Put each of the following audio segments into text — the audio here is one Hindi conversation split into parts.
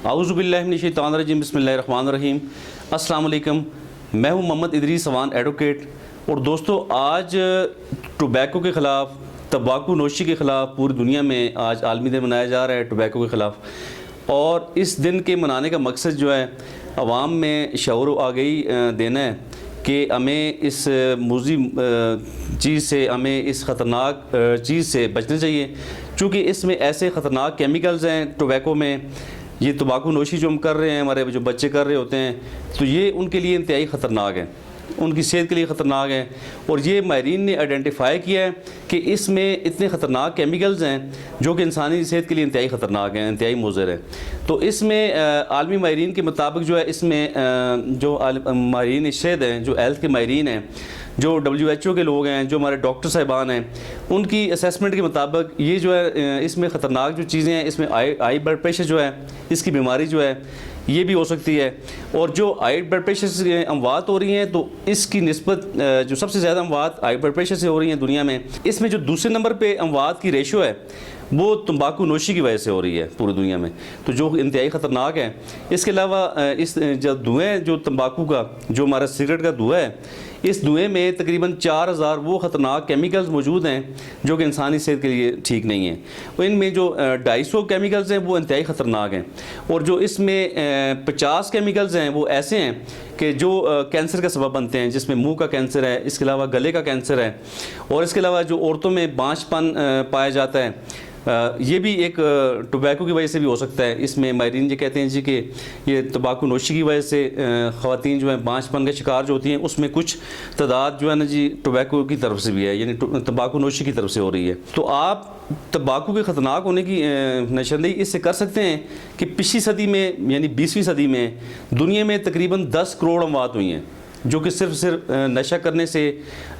आऊज़ुबिल्लाहि मिनश्शैतानिर्रजीम बिस्मिल्लाहिर्रहमानिर्रहीम। अस्सलाम वालेकुम। मैं हूं मोहम्मद इदरीस अवान एडवोकेट। और दोस्तों, आज टोबैको के ख़िलाफ़, तंबाकू नोशी के ख़िलाफ़ पूरी दुनिया में आज आलमी दिन मनाया जा रहा है टोबैको के ख़िलाफ़। और इस दिन के मनाने का मकसद जो है अवाम में शऊर व आगाही देना है कि हमें इस मुज़ी चीज़ से, हमें इस ख़तरनाक चीज़ से बचना चाहिए, चूँकि इसमें ऐसे ख़तरनाक केमिकल्स हैं टोबैको में। ये तंबाकू नोशी जो हम कर रहे हैं, हमारे जो बच्चे कर रहे होते हैं, तो ये उनके लिए इंतहाई ख़तरनाक है, उनकी सेहत के लिए ख़तरनाक है। और ये माहिरीन ने आइडेंटिफाई किया है कि इसमें इतने ख़तरनाक केमिकल्स हैं जो कि इंसानी सेहत के लिए इंतहाई ख़तरनाक हैं, इंतहाई मुज़र है। तो इसमें आलमी माहिरीन के मुताबिक जो है, इसमें जो माहिरीन सेहत हैं, जो हेल्थ के माहिरीन हैं, जो WHO के लोग हैं, जो हमारे डॉक्टर साहिबान हैं, उनकी असेसमेंट के मुताबिक ये जो है इसमें ख़तरनाक जो चीज़ें हैं, इसमें हाई ब्लड प्रेशर जो है, इसकी बीमारी जो है ये भी हो सकती है। और जो हाई ब्लड प्रेशर से अमवात हो रही हैं, तो इसकी निस्बत जो सबसे ज़्यादा अमवात हाई ब्लड प्रेशर से हो रही हैं दुनिया में, इसमें जो दूसरे नंबर पे अमवात की रेशो है वो तंबाकू नोशी की वजह से हो रही है पूरी दुनिया में, तो जो इंतहाई ख़तरनाक है। इसके अलावा इस जो धुएँ, जो तंबाकू का, जो हमारा सिगरेट का धुआँ है, इस धुएँ में तकरीबन 4000 वो ख़तरनाक केमिकल्स मौजूद हैं जो कि इंसानी सेहत के लिए ठीक नहीं है। और इनमें जो 250 केमिकल्स हैं वो इंतहाई ख़तरनाक हैं। और जो इसमें 50 केमिकल्स हैं वो ऐसे हैं कि जो कैंसर का सबब बनते हैं, जिसमें मुंह का कैंसर है, इसके अलावा गले का कैंसर है, और इसके अलावा जो औरतों में बांझपन पाया जाता है, ये भी एक टोबैको की वजह से भी हो सकता है। इसमें माहिरीन ये कहते हैं जी कि ये तंबाकू नोशी की वजह से ख़वातीन जो हैं बांझपन का शिकार जो होती हैं, उसमें कुछ तादाद जो है ना जी टोबैको की तरफ से भी है, यानी तंबाकू नोशी की तरफ से हो रही है। तो आप तंबाकू के ख़तरनाक होने की निशानदेही इससे कर सकते हैं कि पिछली सदी में, यानी 20वीं सदी में दुनिया में तकरीबन 10 करोड़ अमवात हुई हैं, जो कि सिर्फ नशा करने से,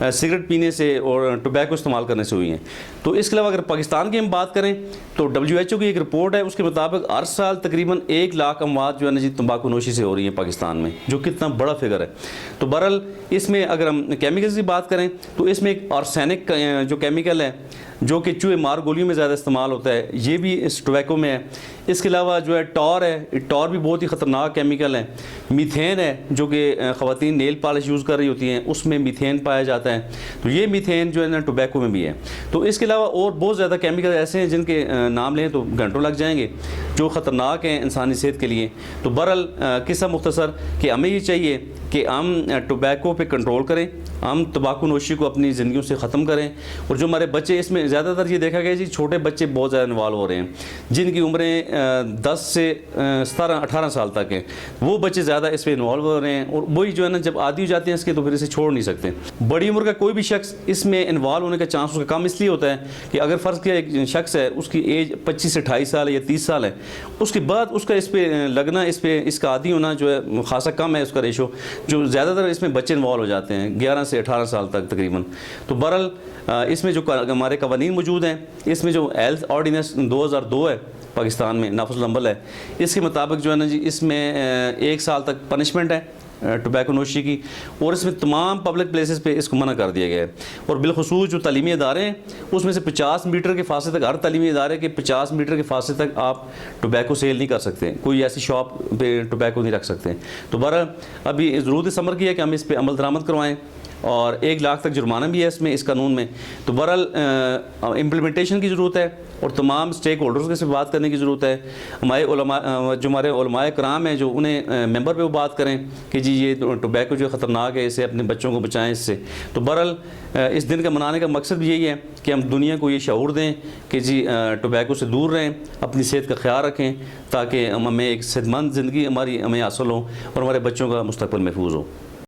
सिगरेट पीने से और टोबैको इस्तेमाल करने से हुई हैं। तो इसके अलावा अगर पाकिस्तान की हम बात करें तो WHO की एक रिपोर्ट है, उसके मुताबिक हर साल तकरीबन 1 लाख अमवात जो है ना जी तंबाकू नोशी से हो रही है पाकिस्तान में, जो कितना बड़ा फिगर है। तो बहरहाल इसमें अगर हम केमिकल्स की बात करें तो इसमें एक आर्सेनिक जो केमिकल है, जो कि चूहे मार गोलियों में ज़्यादा इस्तेमाल होता है, ये भी इस टोबैको में है। इसके अलावा जो है टॉर है, टॉर भी बहुत ही ख़तरनाक केमिकल है। मीथेन है, जो कि ख़वातीन नेल पॉलिश यूज़ कर रही होती हैं, उसमें मीथेन पाया जाता है। तो ये मीथेन जो है ना टोबैको में भी है। तो इसके अलावा और बहुत ज़्यादा केमिकल ऐसे हैं जिनके नाम लें तो घंटों लग जाएंगे, जो ख़तरनाक हैं इंसानी सेहत के लिए। तो बहरहाल किस्सा मुख्तसर कि हमें ये चाहिए कि हम टोबैको पे कंट्रोल करें, हम तंबाकू नोशी को अपनी ज़िंदगियों से ख़त्म करें। और जो हमारे बच्चे, इसमें ज़्यादातर ये देखा गया जी छोटे बच्चे बहुत ज़्यादा इन्वॉल्व हो रहे हैं, जिनकी उम्रें 10 से 17-18 साल तक हैं, वो बच्चे ज़्यादा इस पर इन्वॉल्व हो रहे हैं। और वही जो है ना जब आदी हो जाते हैं इसके, तो फिर इसे छोड़ नहीं सकते। बड़ी उम्र का कोई भी शख्स इसमें इन्वॉल्व होने का चांस उसका कम इसलिए होता है कि अगर फ़र्ज़ किया एक शख्स है, उसकी एज 25 से 28 साल है या 30 साल है, उसके बाद उसका इस पर लगना, इस पर इसका आदी होना जो है खासा कम है उसका रेशो। जो ज़्यादातर इसमें बच्चे इन्वॉल्व हो जाते हैं 11 से 18 साल तक तकरीबन। तो बहरहाल इसमें जो हमारे कवानीन मौजूद हैं, इसमें जो हेल्थ ऑर्डिनेंस 2002 है पाकिस्तान में, नाफिज़ुल अमल है, इसके मुताबिक जो है ना जी इसमें 1 साल तक पनिशमेंट है टोबैको नोशी की। और इसमें तमाम पब्लिक प्लेसेस पे इसको मना कर दिया गया है। और बिलखुसूस जो तालीमी इदारे हैं, उसमें से 50 मीटर के फासले तक, हर तालीमी इदारे के 50 मीटर के फासले तक आप टोबैको सेल नहीं कर सकते, कोई ऐसी शॉप पे टोबैको नहीं रख सकते। तो बहरहाल अभी ज़रूरत इस अमर की है कि हम इस पर अमल दरामद करवाएँ, और 1 लाख तक जुर्माना भी है इसमें, इस कानून में। तो बहरहाल इम्प्लीमेंटेशन की ज़रूरत है और तमाम स्टेक होल्डर्स के से बात करने की ज़रूरत है। हमारे उलमा, जो हमारे उलमाए कराम हैं, जो उन्हें मेंबर पे वो बात करें कि जी ये टोबैको जो ख़तरनाक है, इसे अपने बच्चों को बचाएं इससे। तो बहरहाल इस दिन का मनाने का मकसद भी यही है कि हम दुनिया को ये शऊर दें कि जी टोबैको से दूर रहें, अपनी सेहत का ख्याल रखें, ताकि हमें एक सेहतमंद ज़िंदगी हमारी हमें हासिल हो और हमारे बच्चों का मुस्तकबिल महफूज हो।